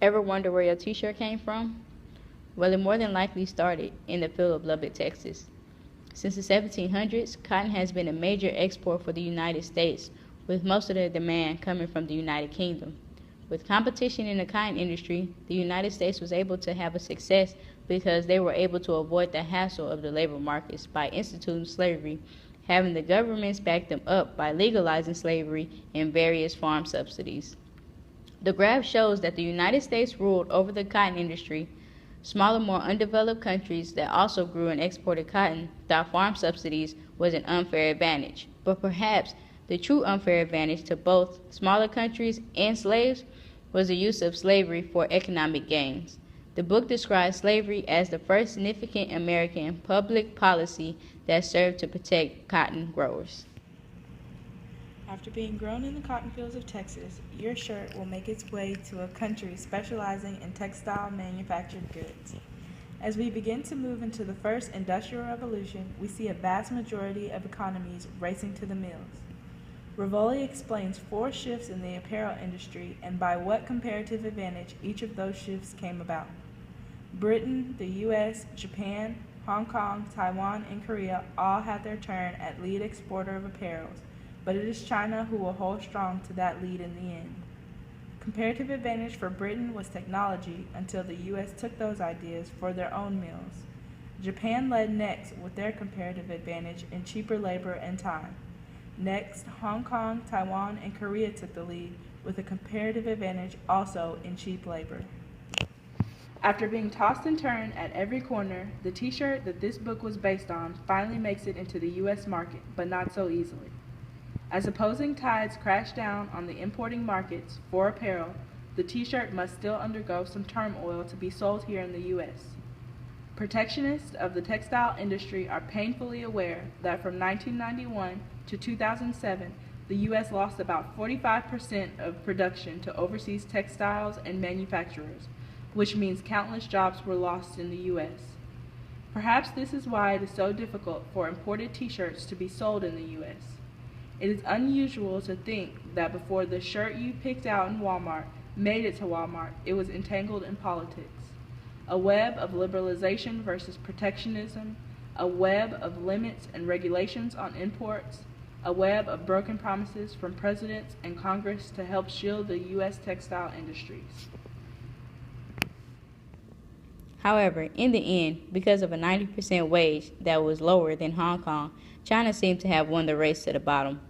Ever wonder where your t-shirt came from? Well, it more than likely started in the field of Lubbock, Texas. Since the 1700s, cotton has been a major export for the United States, with most of the demand coming from the United Kingdom. With competition in the cotton industry, the United States was able to have a success because they were able to avoid the hassle of the labor markets by instituting slavery, having the governments back them up by legalizing slavery and various farm subsidies. The graph shows that the United States ruled over the cotton industry. Smaller, more undeveloped countries that also grew and exported cotton without farm subsidies was an unfair advantage. But perhaps the true unfair advantage to both smaller countries and slaves was the use of slavery for economic gains. The book describes slavery as the first significant American public policy that served to protect cotton growers. After being grown in the cotton fields of Texas, your shirt will make its way to a country specializing in textile manufactured goods. As we begin to move into the first industrial revolution, we see a vast majority of economies racing to the mills. Rivoli explains 4 shifts in the apparel industry and by what comparative advantage each of those shifts came about. Britain, the U.S., Japan, Hong Kong, Taiwan, and Korea all had their turn at lead exporter of apparels, but it is China who will hold strong to that lead in the end. Comparative advantage for Britain was technology until the U.S. took those ideas for their own mills. Japan led next with their comparative advantage in cheaper labor and time. Next, Hong Kong, Taiwan, and Korea took the lead with a comparative advantage also in cheap labor. After being tossed and turned at every corner, the t-shirt that this book was based on finally makes it into the U.S. market, but not so easily. As opposing tides crash down on the importing markets for apparel, the t-shirt must still undergo some turmoil to be sold here in the U.S. Protectionists of the textile industry are painfully aware that from 1991 to 2007, the U.S. lost about 45% of production to overseas textiles and manufacturers, which means countless jobs were lost in the U.S. Perhaps this is why it is so difficult for imported t-shirts to be sold in the U.S. It is unusual to think that before the shirt you picked out in Walmart made it to Walmart, it was entangled in politics. A web of liberalization versus protectionism, a web of limits and regulations on imports, a web of broken promises from presidents and Congress to help shield the U.S. textile industries. However, in the end, because of a 90% wage that was lower than Hong Kong, China seemed to have won the race to the bottom.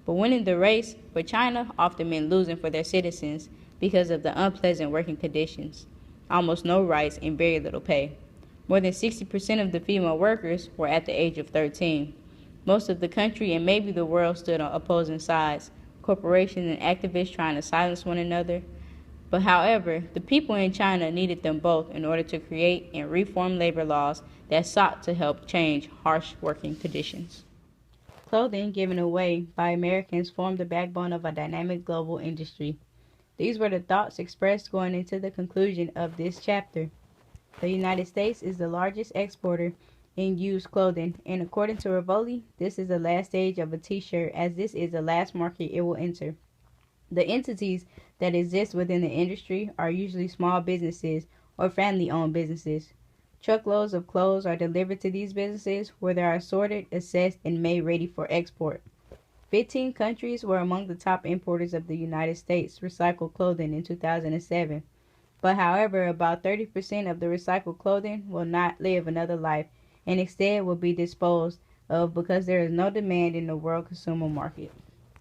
But winning the race for China often meant losing for their citizens because of the unpleasant working conditions, almost no rights, and very little pay. More than 60% of the female workers were at the age of 13. Most of the country and maybe the world stood on opposing sides, corporations and activists trying to silence one another. But however, the people in China needed them both in order to create and reform labor laws that sought to help change harsh working conditions. Clothing given away by Americans formed the backbone of a dynamic global industry. These were the thoughts expressed going into the conclusion of this chapter. The United States is the largest exporter in used clothing, and according to Rivoli, this is the last stage of a t-shirt as this is the last market it will enter. The entities that exist within the industry are usually small businesses or family-owned businesses. Truckloads of clothes are delivered to these businesses where they are sorted, assessed, and made ready for export. 15 countries were among the top importers of the United States recycled clothing in 2007. But however, about 30% of the recycled clothing will not live another life and instead will be disposed of because there is no demand in the world consumer market.